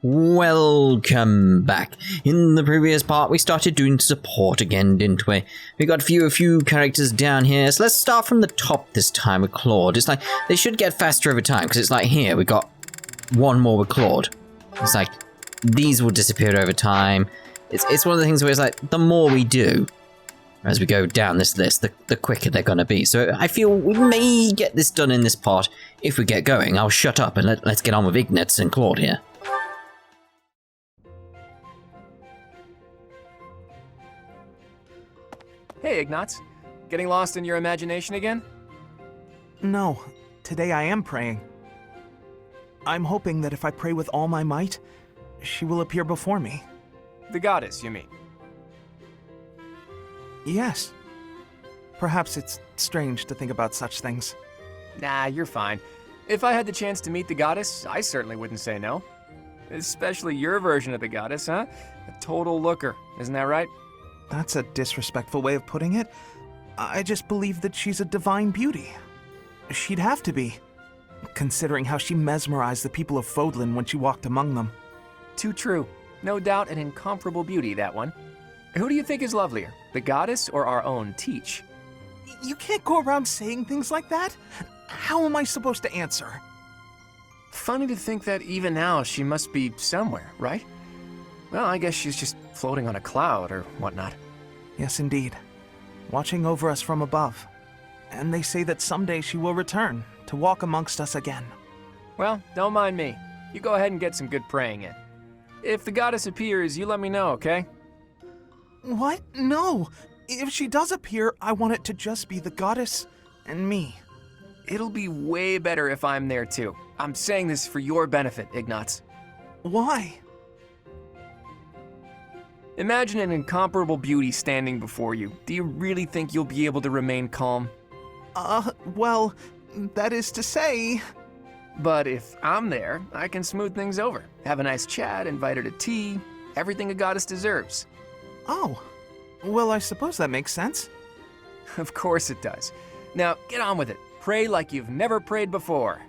Welcome back. In the previous part, we started doing support again, didn't we? We got a few characters down here, so let's start from the top this time with Claude. It's like, they should get faster over time, because it's like here, we got one more with Claude. It's like, these will disappear over time. It's one of the things where it's like, the more we do, as we go down this list, the quicker they're going to be. So I feel we may get this done in this part if we get going. I'll shut up and let's get on with Ignatz and Claude here. Hey, Ignatz. Getting lost in your imagination again? No, today I am praying. I'm hoping that if I pray with all my might, she will appear before me. The goddess, you mean? Yes. Perhaps it's strange to think about such things. Nah, you're fine. If I had the chance to meet the goddess, I certainly wouldn't say no. Especially your version of the goddess, huh? A total looker, isn't that right? That's a disrespectful way of putting it. I just believe that she's a divine beauty. She'd have to be, considering how she mesmerized the people of Fódlan when she walked among them. Too true. No doubt an incomparable beauty, that one. Who do you think is lovelier, the goddess or our own Teach? You can't go around saying things like that. How am I supposed to answer? Funny to think that even now she must be somewhere, right? Well, I guess she's just floating on a cloud or whatnot. Yes, indeed. Watching over us from above. And they say that someday she will return to walk amongst us again. Well, don't mind me. You go ahead and get some good praying in. If the goddess appears, you let me know, okay? What? No. If she does appear, I want it to just be the goddess and me. It'll be way better if I'm there too. I'm saying this for your benefit, Ignatz. Why? Imagine an incomparable beauty standing before you. Do you really think you'll be able to remain calm? Well, that is to say... But if I'm there, I can smooth things over. Have a nice chat, invite her to tea, everything a goddess deserves. Oh, well, I suppose that makes sense. Of course it does. Now, get on with it. Pray like you've never prayed before.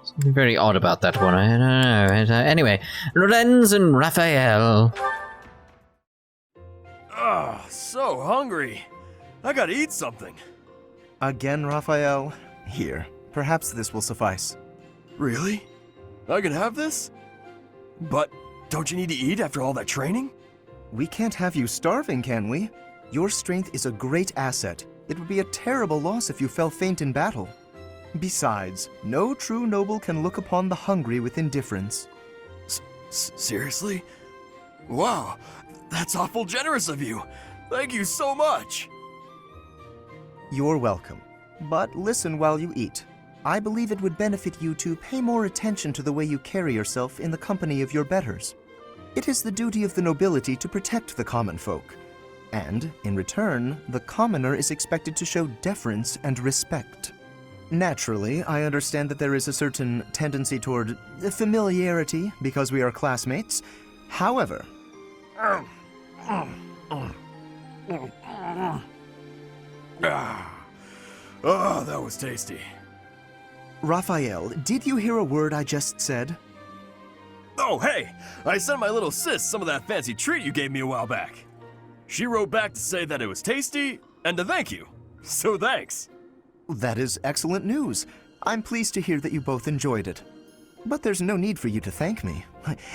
Something very odd about that one. I don't know. Anyway, Lorenz and Raphael. So hungry. I gotta eat something. Again, Raphael? Here, perhaps this will suffice. Really? I can have this? But don't you need to eat after all that training? We can't have you starving, can we? Your strength is a great asset. It would be a terrible loss if you fell faint in battle. Besides, no true noble can look upon the hungry with indifference. Seriously? Wow, that's awful generous of you. Thank you so much. You're welcome. But listen while you eat. I believe it would benefit you to pay more attention to the way you carry yourself in the company of your betters. It is the duty of the nobility to protect the common folk. And, in return, the commoner is expected to show deference and respect. Naturally, I understand that there is a certain tendency toward familiarity because we are classmates. However... Oh, that was tasty. Raphael, did you hear a word I just said? Oh, hey! I sent my little sis some of that fancy treat you gave me a while back. She wrote back to say that it was tasty and to thank you. So thanks. That is excellent news. I'm pleased to hear that you both enjoyed it. But there's no need for you to thank me.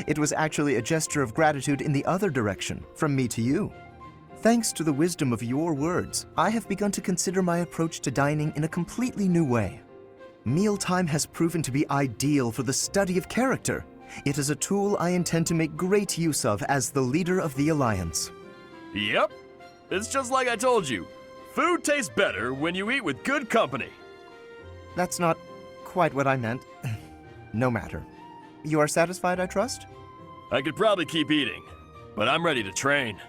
It was actually a gesture of gratitude in the other direction, from me to you. Thanks to the wisdom of your words, I have begun to consider my approach to dining in a completely new way. Mealtime has proven to be ideal for the study of character. It is a tool I intend to make great use of as the leader of the Alliance. Yep. It's just like I told you. Food tastes better when you eat with good company. That's not quite what I meant. No matter. You are satisfied, I trust? I could probably keep eating, but I'm ready to train.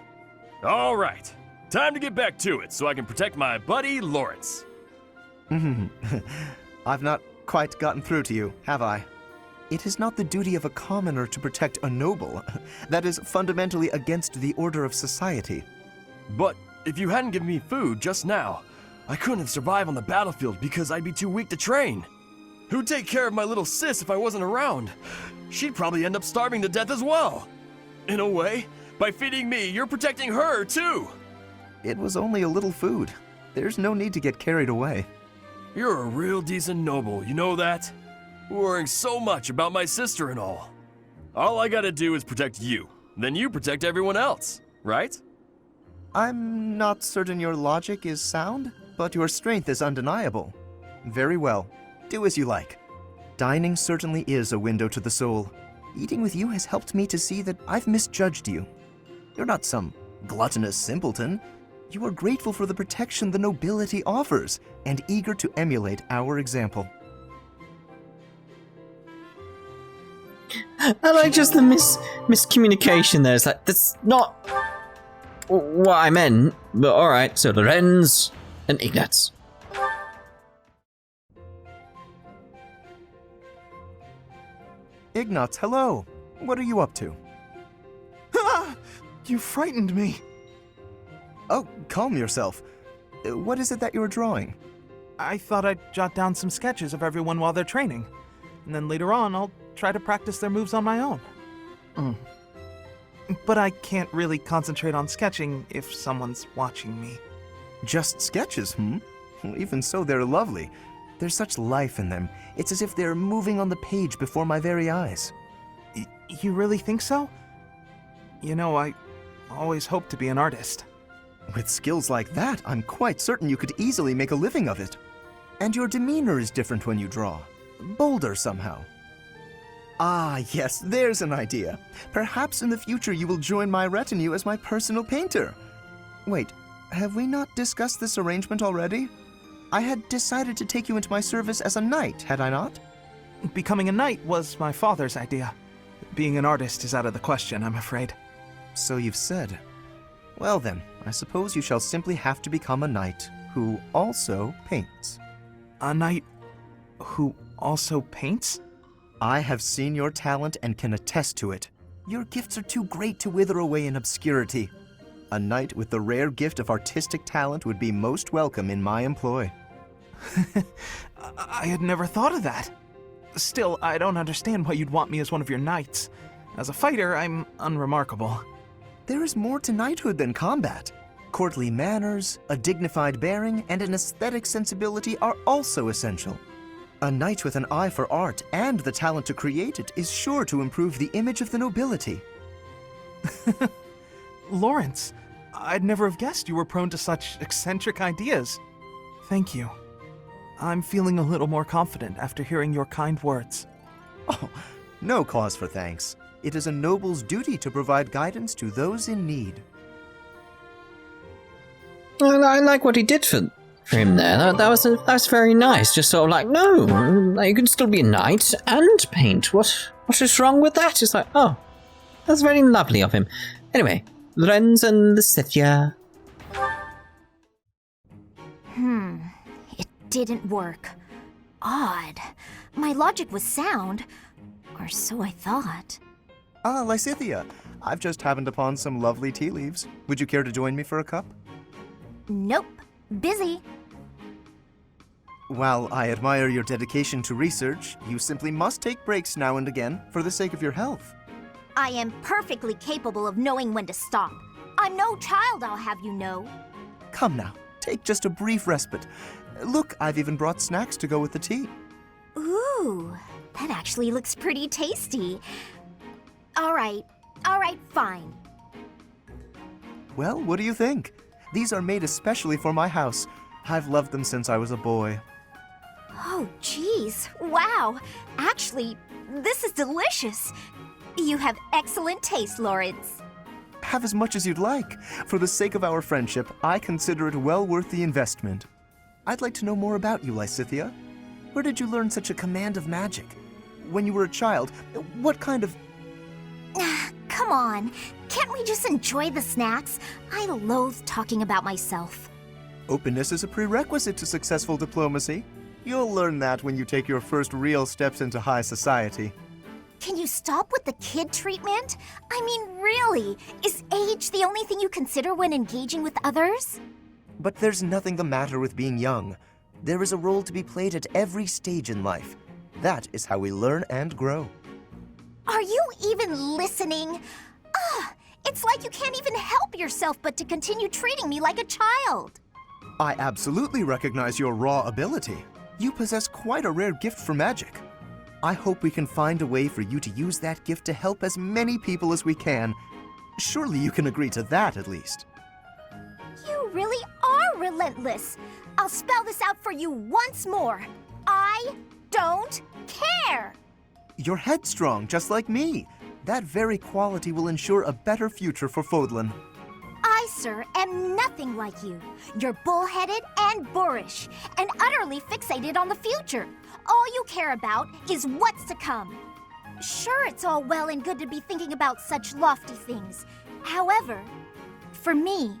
All right. Time to get back to it so I can protect my buddy Lorenz. I've not quite gotten through to you, have I? It is not the duty of a commoner to protect a noble. That is fundamentally against the order of society. But if you hadn't given me food just now, I couldn't survive on the battlefield because I'd be too weak to train. Who'd take care of my little sis if I wasn't around? She'd probably end up starving to death as well. In a way, by feeding me, you're protecting her too. It was only a little food. There's no need to get carried away. You're a real decent noble, you know that? Worrying so much about my sister and all. All I gotta do is protect you, then you protect everyone else, right? I'm not certain your logic is sound, but your strength is undeniable. Very well. Do as you like. Dining certainly is a window to the soul. Eating with you has helped me to see that I've misjudged you. You're not some gluttonous simpleton. You are grateful for the protection the nobility offers, and eager to emulate our example. I like just the miscommunication there. It's like, that's not what I meant, but alright, so Lorenz and Ignatz. Ignatz, hello. What are you up to? Ah! You frightened me. Oh, calm yourself. What is it that you're drawing? I thought I'd jot down some sketches of everyone while they're training. And then later on, I'll try to practice their moves on my own. But I can't really concentrate on sketching if someone's watching me. Just sketches, Even so, they're lovely. There's such life in them. It's as if they're moving on the page before my very eyes. You really think so? You know, I always hoped to be an artist. With skills like that, I'm quite certain you could easily make a living of it. And your demeanor is different when you draw. Bolder somehow. Ah, yes, there's an idea. Perhaps in the future you will join my retinue as my personal painter. Wait, have we not discussed this arrangement already? I had decided to take you into my service as a knight, had I not? Becoming a knight was my father's idea. Being an artist is out of the question, I'm afraid. So you've said. Well then, I suppose you shall simply have to become a knight who also paints. A knight who also paints? I have seen your talent and can attest to it. Your gifts are too great to wither away in obscurity. A knight with the rare gift of artistic talent would be most welcome in my employ. I had never thought of that. Still, I don't understand why you'd want me as one of your knights. As a fighter, I'm unremarkable. There is more to knighthood than combat. Courtly manners, a dignified bearing, and an aesthetic sensibility are also essential. A knight with an eye for art and the talent to create it is sure to improve the image of the nobility. Lawrence, I'd never have guessed you were prone to such eccentric ideas. Thank you. I'm feeling a little more confident after hearing your kind words. Oh, no cause for thanks. It is a noble's duty to provide guidance to those in need. I like what he did for him there. That's very nice. Just sort of like, no, you can still be a knight and paint. What is wrong with that? It's like, oh, that's very lovely of him. Anyway, Lorenz and Lysithea. It didn't work. Odd. My logic was sound, or so I thought. Ah, Lysithea, I've just happened upon some lovely tea leaves. Would you care to join me for a cup? Nope. Busy. While I admire your dedication to research, you simply must take breaks now and again for the sake of your health. I am perfectly capable of knowing when to stop. I'm no child, I'll have you know. Come now, take just a brief respite. Look, I've even brought snacks to go with the tea. Ooh, that actually looks pretty tasty. All right, fine. Well, what do you think? These are made especially for my house. I've loved them since I was a boy. Oh, geez, wow. Actually, this is delicious. You have excellent taste, Lawrence. Have as much as you'd like. For the sake of our friendship, I consider it well worth the investment. I'd like to know more about you, Lysithea. Where did you learn such a command of magic? When you were a child, what kind of... Come on, can't we just enjoy the snacks? I loathe talking about myself. Openness is a prerequisite to successful diplomacy. You'll learn that when you take your first real steps into high society. Can you stop with the kid treatment? I mean, really, is age the only thing you consider when engaging with others? But there's nothing the matter with being young. There is a role to be played at every stage in life. That is how we learn and grow. Are you even listening? Ugh, it's like you can't even help yourself but to continue treating me like a child. I absolutely recognize your raw ability. You possess quite a rare gift for magic. I hope we can find a way for you to use that gift to help as many people as we can. Surely you can agree to that, at least. You really are relentless. I'll spell this out for you once more. I don't care. You're headstrong, just like me. That very quality will ensure a better future for Fódlan. I, sir, am nothing like you. You're bullheaded and boorish, and utterly fixated on the future. All you care about is what's to come. Sure, it's all well and good to be thinking about such lofty things. However, for me,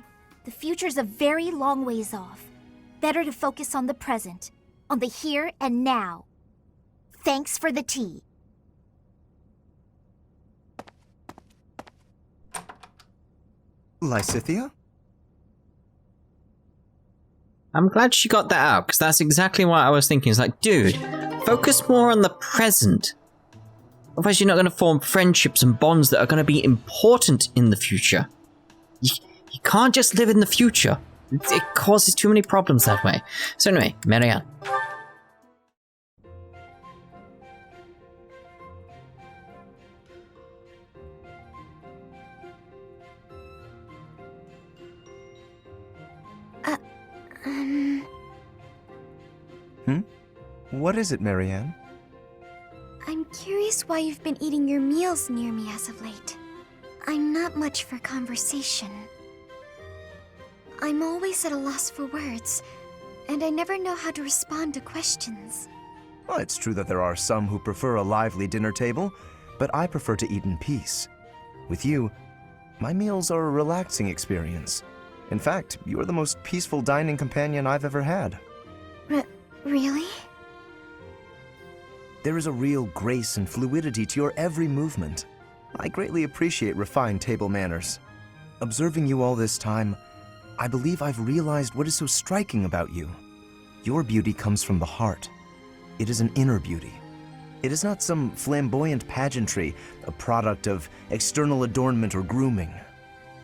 the future's a very long ways off. Better to focus on the present, on the here and now. Thanks for the tea. Lysithea? I'm glad she got that out, because that's exactly what I was thinking. It's like, dude, focus more on the present. Otherwise, you're not going to form friendships and bonds that are going to be important in the future. You can't just live in the future. It causes too many problems that way. So anyway, Marianne. What is it, Marianne? I'm curious why you've been eating your meals near me as of late. I'm not much for conversation. I'm always at a loss for words, and I never know how to respond to questions. Well, it's true that there are some who prefer a lively dinner table, but I prefer to eat in peace. With you, my meals are a relaxing experience. In fact, you're the most peaceful dining companion I've ever had. Really? There is a real grace and fluidity to your every movement. I greatly appreciate refined table manners. Observing you all this time, I believe I've realized what is so striking about you. Your beauty comes from the heart. It is an inner beauty. It is not some flamboyant pageantry, a product of external adornment or grooming.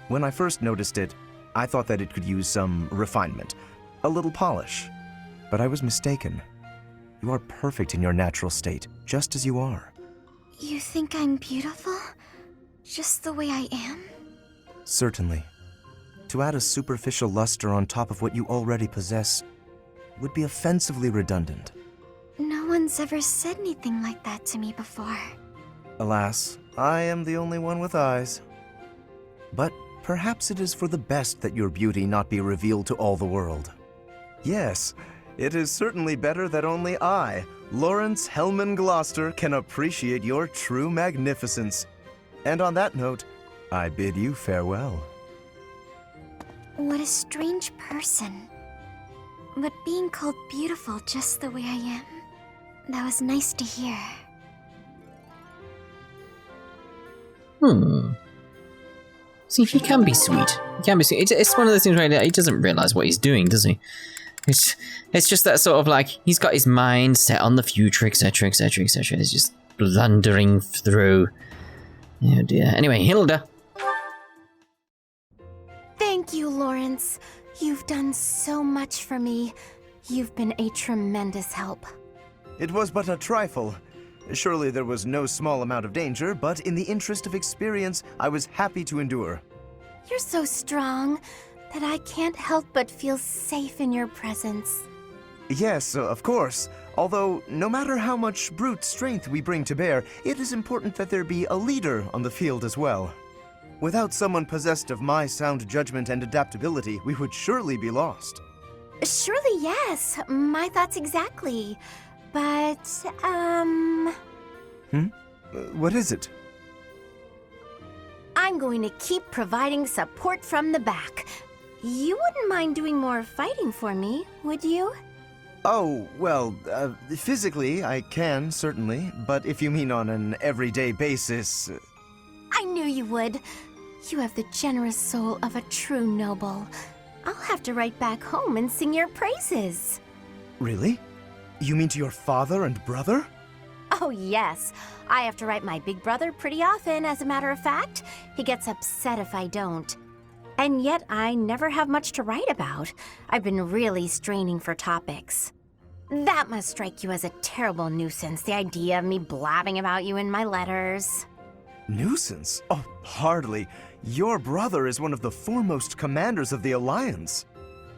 When I first noticed it, I thought that it could use some refinement, a little polish. But I was mistaken. You are perfect in your natural state, just as you are. You think I'm beautiful? Just the way I am? Certainly. To add a superficial luster on top of what you already possess would be offensively redundant. No one's ever said anything like that to me before. Alas, I am the only one with eyes. But perhaps it is for the best that your beauty not be revealed to all the world. Yes, it is certainly better that only I, Lorenz Hellman Gloucester, can appreciate your true magnificence. And on that note, I bid you farewell. What a strange person. But being called beautiful just the way I am, that was nice to hear. See, he can be sweet. He can be sweet. It's one of those things where he doesn't realize what he's doing, does he? It's just that sort of like, he's got his mind set on the future, etc, etc, etc. He's just blundering through. Oh dear. Anyway, Hilda. Thank you, Lorenz. You've done so much for me. You've been a tremendous help. It was but a trifle. Surely there was no small amount of danger, but in the interest of experience, I was happy to endure. You're so strong that I can't help but feel safe in your presence. Yes, of course. Although, no matter how much brute strength we bring to bear, it is important that there be a leader on the field as well. Without someone possessed of my sound judgment and adaptability, we would surely be lost. Surely, yes. My thoughts exactly. But, What is it? I'm going to keep providing support from the back. You wouldn't mind doing more fighting for me, would you? Oh, well, physically I can, certainly. But if you mean on an everyday basis... I knew you would. You have the generous soul of a true noble. I'll have to write back home and sing your praises. Really? You mean to your father and brother? Oh, yes. I have to write my big brother pretty often, as a matter of fact. He gets upset if I don't. And yet, I never have much to write about. I've been really straining for topics. That must strike you as a terrible nuisance, the idea of me blabbing about you in my letters. Nuisance? Oh, hardly. Your brother is one of the foremost commanders of the Alliance.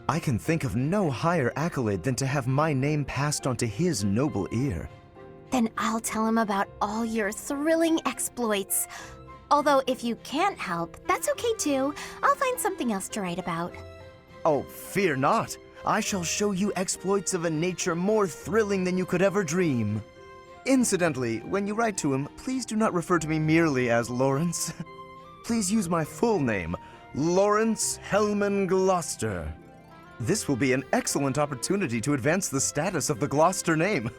I can think of no higher accolade than to have my name passed on to his noble ear. Then I'll tell him about all your thrilling exploits. Although if you can't help, that's okay too. I'll find something else to write about. Oh, fear not. I shall show you exploits of a nature more thrilling than you could ever dream. Incidentally, when you write to him, please do not refer to me merely as Lorenz. Please use my full name, Lorenz Helman Gloucester. This will be an excellent opportunity to advance the status of the Gloucester name.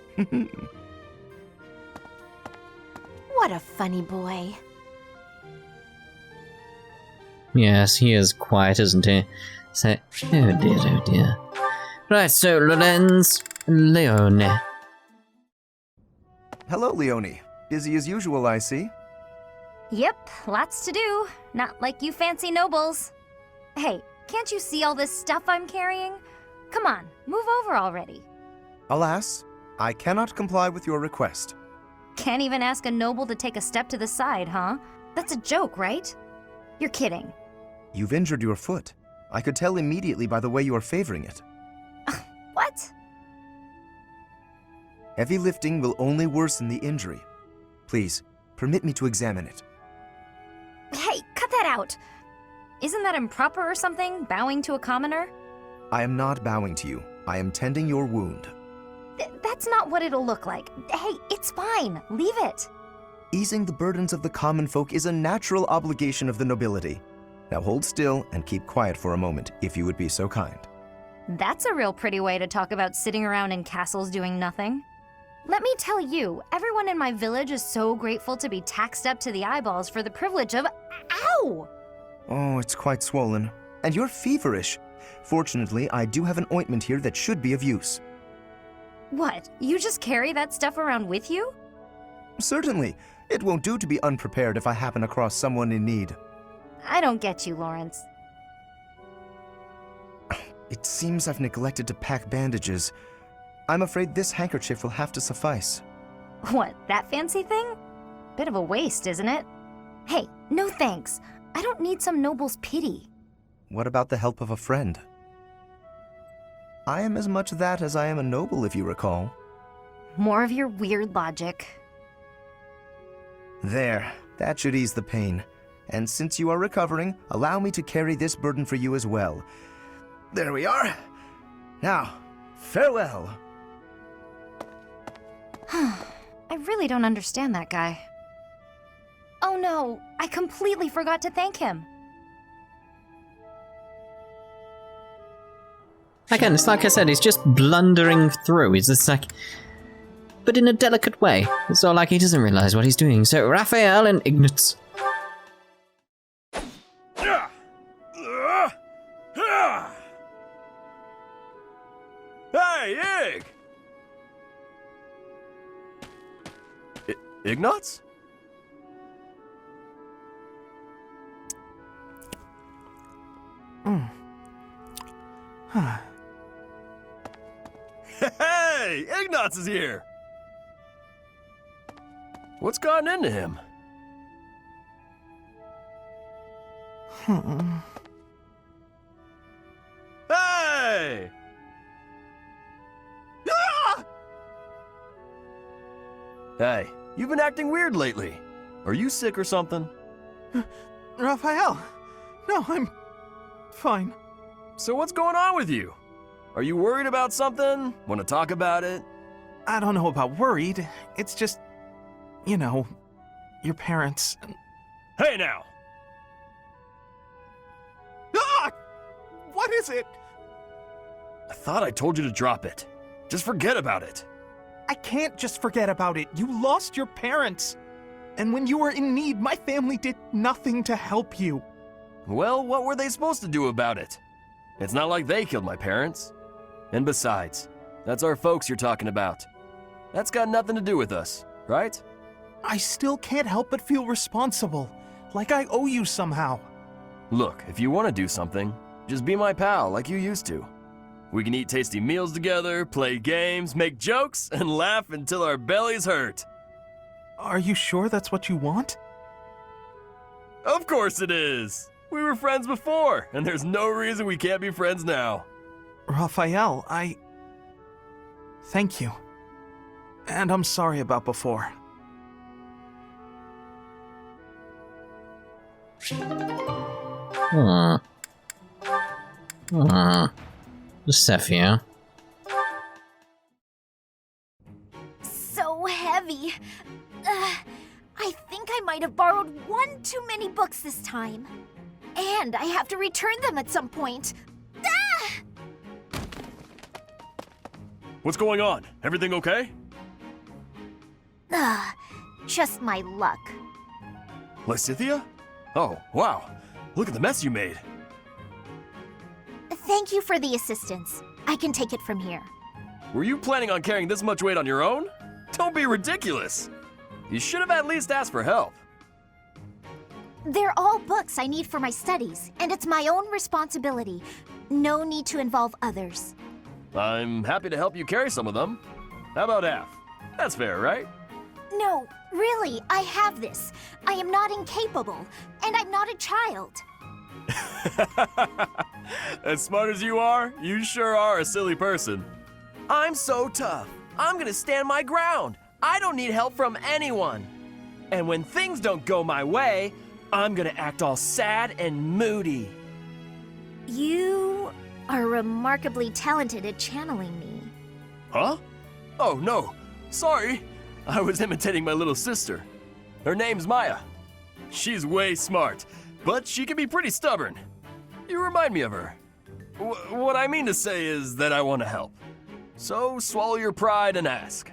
What a funny boy. Yes, he is quiet, isn't he? So, oh dear. Right, so Lorenz, Leone. Hello, Leone. Busy as usual, I see. Yep, lots to do. Not like you fancy nobles. Hey, can't you see all this stuff I'm carrying? Come on, move over already. Alas, I cannot comply with your request. Can't even ask a noble to take a step to the side, huh? That's a joke, right? You're kidding. You've injured your foot. I could tell immediately by the way you are favoring it. What? Heavy lifting will only worsen the injury. Please, permit me to examine it. Hey, cut that out! Isn't that improper or something, bowing to a commoner? I am not bowing to you. I am tending your wound. That's not what it'll look like. Hey, it's fine. Leave it. Easing the burdens of the common folk is a natural obligation of the nobility. Now hold still and keep quiet for a moment, if you would be so kind. That's a real pretty way to talk about sitting around in castles doing nothing. Let me tell you, everyone in my village is so grateful to be taxed up to the eyeballs for the privilege of— Ow! Oh, it's quite swollen. And you're feverish. Fortunately, I do have an ointment here that should be of use. What? You just carry that stuff around with you? Certainly. It won't do to be unprepared if I happen across someone in need. I don't get you, Lorenz. It seems I've neglected to pack bandages. I'm afraid this handkerchief will have to suffice. What, that fancy thing? Bit of a waste, isn't it? Hey, no thanks. I don't need some noble's pity. What about the help of a friend? I am as much that as I am a noble, if you recall. More of your weird logic. There, that should ease the pain. And since you are recovering, allow me to carry this burden for you as well. There we are. Now, farewell. I really don't understand that guy. Oh no, I completely forgot to thank him. Again, it's like I said, he's just blundering through. He's just like, but in a delicate way. It's not like he doesn't realize what he's doing. So, Raphael and Ignatz. Hey, Ignatz? Hey, Ignatz is here! What's gotten into him? Hey! Ah! Hey, you've been acting weird lately. Are you sick or something? Raphael! No, I'm fine. So what's going on with you? Are you worried about something? Want to talk about it? I don't know about worried. It's just, you know, your parents. Hey now! Ah! What is it? I thought I told you to drop it. Just forget about it. I can't just forget about it. You lost your parents. And when you were in need, my family did nothing to help you. Well, what were they supposed to do about it? It's not like they killed my parents. And besides, that's our folks you're talking about. That's got nothing to do with us, right? I still can't help but feel responsible, like I owe you somehow. Look, if you want to do something, just be my pal like you used to. We can eat tasty meals together, play games, make jokes, and laugh until our bellies hurt. Are you sure that's what you want? Of course it is! We were friends before, and there's no reason we can't be friends now. Raphael, Thank you. And I'm sorry about before. Lysithea. So heavy. I think I might have borrowed one too many books this time. And I have to return them at some point. Ah! What's going on? Everything okay? Just my luck. Lysithea? Oh, wow. Look at the mess you made. Thank you for the assistance. I can take it from here. Were you planning on carrying this much weight on your own? Don't be ridiculous. You should have at least asked for help. They're all books I need for my studies, and it's my own responsibility. No need to involve others. I'm happy to help you carry some of them. How about half? That's fair, right? No, really, I have this. I am not incapable, and I'm not a child. As smart as you are, you sure are a silly person. I'm so tough. I'm gonna stand my ground. I don't need help from anyone. And when things don't go my way, I'm gonna act all sad and moody. You are remarkably talented at channeling me. Huh? Oh, no. Sorry. I was imitating my little sister. Her name's Maya. She's way smart, but she can be pretty stubborn. You remind me of her. What I mean to say is that I want to help. So swallow your pride and ask.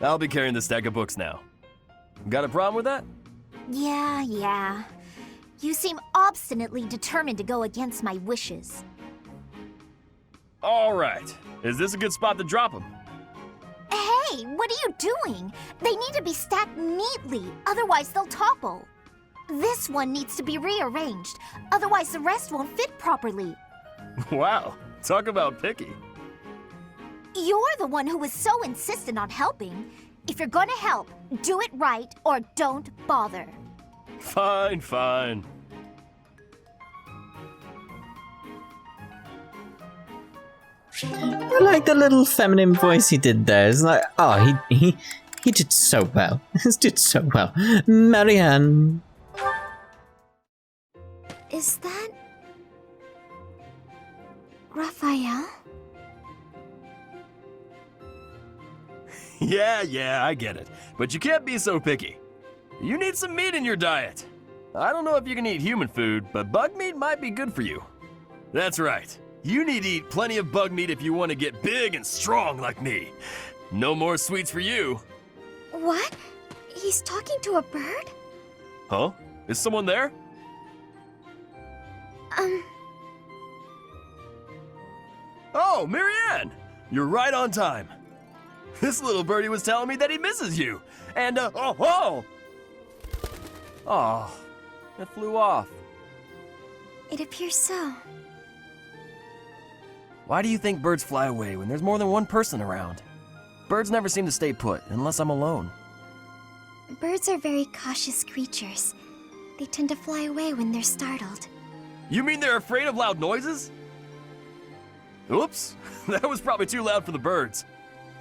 I'll be carrying this stack of books now. Got a problem with that? Yeah. You seem obstinately determined to go against my wishes. All right. Is this a good spot to drop them? Hey, what are you doing? They need to be stacked neatly, otherwise they'll topple. This one needs to be rearranged, otherwise the rest won't fit properly. Wow, talk about picky. You're the one who was so insistent on helping. If you're gonna help, do it right or don't bother. Fine. I like the little feminine voice he did there. It's like, oh, he did so well. He did so well. Marianne. Is that Raphael? Yeah, I get it. But you can't be so picky. You need some meat in your diet. I don't know if you can eat human food, but bug meat might be good for you. That's right. You need to eat plenty of bug meat if you want to get big and strong like me. No more sweets for you. What? He's talking to a bird? Huh? Is someone there? Oh, Marianne! You're right on time. This little birdie was telling me that he misses you. And, oh, it flew off. It appears so. Why do you think birds fly away when there's more than one person around? Birds never seem to stay put unless I'm alone. Birds are very cautious creatures. They tend to fly away when they're startled. You mean they're afraid of loud noises? Oops, that was probably too loud for the birds.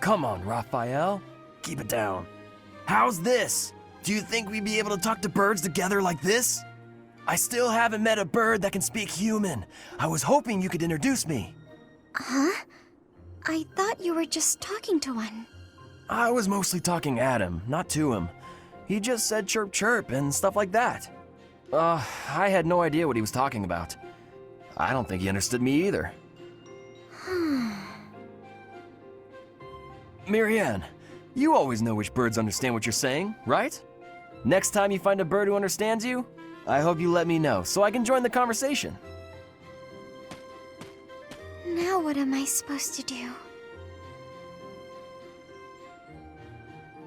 Come on, Raphael. Keep it down. How's this? Do you think we'd be able to talk to birds together like this? I still haven't met a bird that can speak human. I was hoping you could introduce me. Huh? I thought you were just talking to one. I was mostly talking at him, not to him. He just said chirp chirp and stuff like that. I had no idea what he was talking about. I don't think he understood me either. Marianne, you always know which birds understand what you're saying, right? Next time you find a bird who understands you, I hope you let me know so I can join the conversation. Now what am I supposed to do?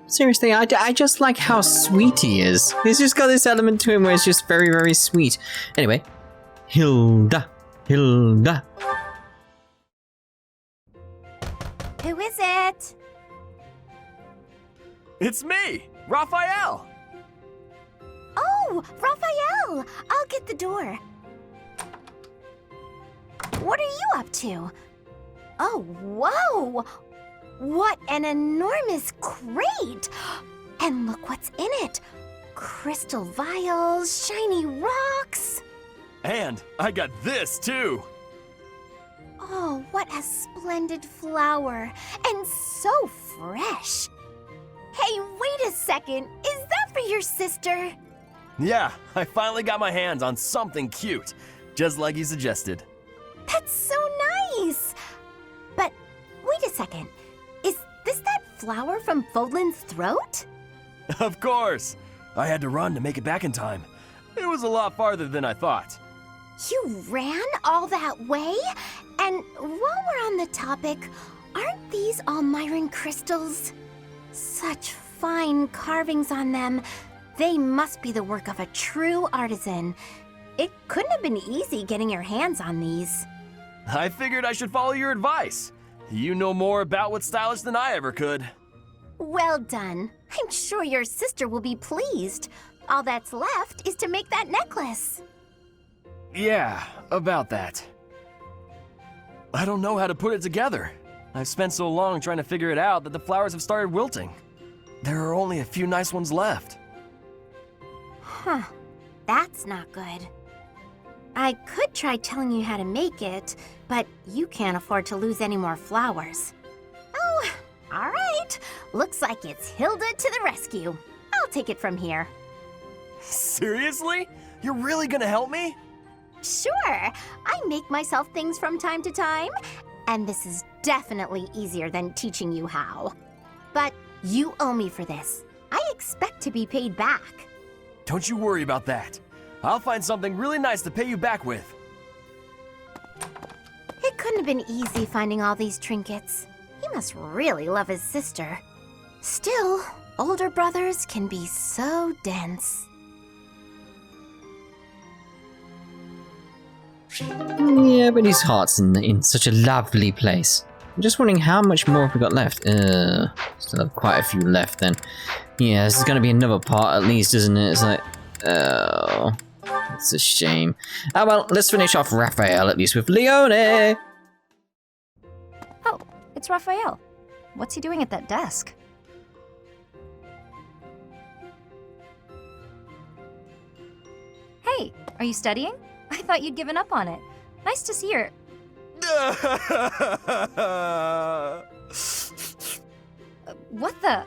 Seriously, I just like how sweet he is. He's just got this element to him where it's just very, very sweet. Anyway, Hilda. Hilda. Who is it? It's me, Raphael. Oh, Raphael! I'll get the door. What are you up to? Oh, whoa! What an enormous crate! And look what's in it. Crystal vials, shiny rocks. And I got this too. Oh, what a splendid flower. And so fresh. Hey, wait a second. Is that for your sister? Yeah, I finally got my hands on something cute, just like you suggested. That's so nice. But wait a second. Is this that flower from Fódlan's throat? Of course. I had to run to make it back in time. It was a lot farther than I thought. You ran all that way? And while we're on the topic, aren't these all Myron crystals? Such fine carvings on them. They must be the work of a true artisan. It couldn't have been easy getting your hands on these. I figured I should follow your advice. You know more about what's stylish than I ever could. Well done. I'm sure your sister will be pleased. All that's left is to make that necklace. Yeah, about that. I don't know how to put it together. I've spent so long trying to figure it out that the flowers have started wilting. There are only a few nice ones left. Huh. That's not good. I could try telling you how to make it, but you can't afford to lose any more flowers. Oh, all right. Looks like it's Hilda to the rescue. I'll take it from here. Seriously? You're really gonna help me? Sure. I make myself things from time to time, and this is definitely easier than teaching you how. But you owe me for this. I expect to be paid back. Don't you worry about that. I'll find something really nice to pay you back with. It couldn't have been easy finding all these trinkets. He must really love his sister. Still, older brothers can be so dense. Yeah, but his heart's in such a lovely place. I'm just wondering how much more have we got left? Still have quite a few left then. Yeah, this is gonna be another part at least, isn't it? It's like, oh, it's a shame. Oh well, let's finish off Raphael at least with Leone. Oh, it's Raphael. What's he doing at that desk? Hey, are you studying? I thought you'd given up on it. Nice to see her. What the?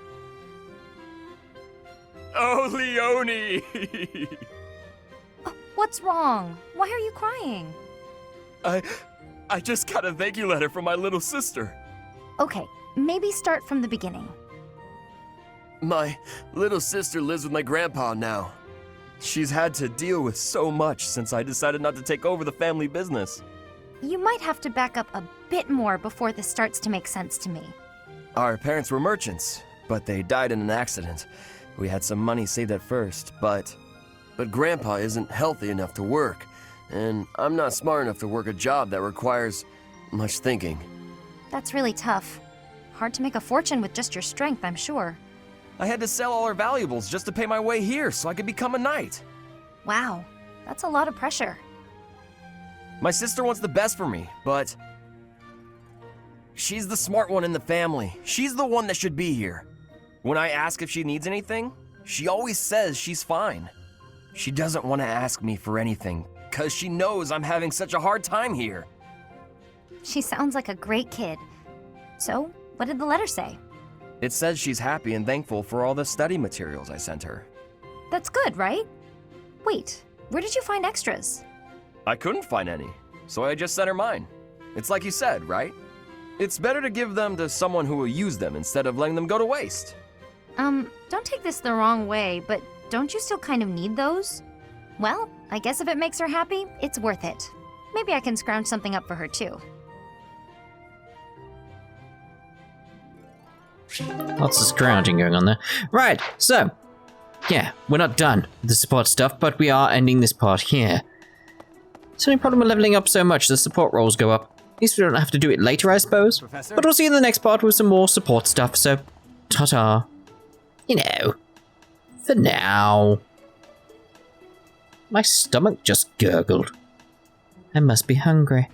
Oh, Leone! What's wrong? Why are you crying? I just got a thank you letter from my little sister. Okay, maybe start from the beginning. My little sister lives with my grandpa now. She's had to deal with so much since I decided not to take over the family business. You might have to back up a bit more before this starts to make sense to me. Our parents were merchants, but they died in an accident. We had some money saved at first, but Grandpa isn't healthy enough to work, and I'm not smart enough to work a job that requires much thinking. That's really tough. Hard to make a fortune with just your strength, I'm sure. I had to sell all our valuables just to pay my way here so I could become a knight. Wow, that's a lot of pressure. My sister wants the best for me, but she's the smart one in the family. She's the one that should be here. When I ask if she needs anything, she always says she's fine. She doesn't want to ask me for anything, because she knows I'm having such a hard time here. She sounds like a great kid. So, what did the letter say? It says she's happy and thankful for all the study materials I sent her. That's good, right? Wait, where did you find extras? I couldn't find any, so I just sent her mine. It's like you said, right? It's better to give them to someone who will use them instead of letting them go to waste. Don't take this the wrong way, but don't you still kind of need those? Well, I guess if it makes her happy, it's worth it. Maybe I can scrounge something up for her too. Lots of scrounging going on there. Right, so, yeah, we're not done with the support stuff, but we are ending this part here. It's the only problem with leveling up so much, the support rolls go up. At least we don't have to do it later, I suppose. Professor? But we'll see you in the next part with some more support stuff, so ta-ta. You know, for now. My stomach just gurgled. I must be hungry.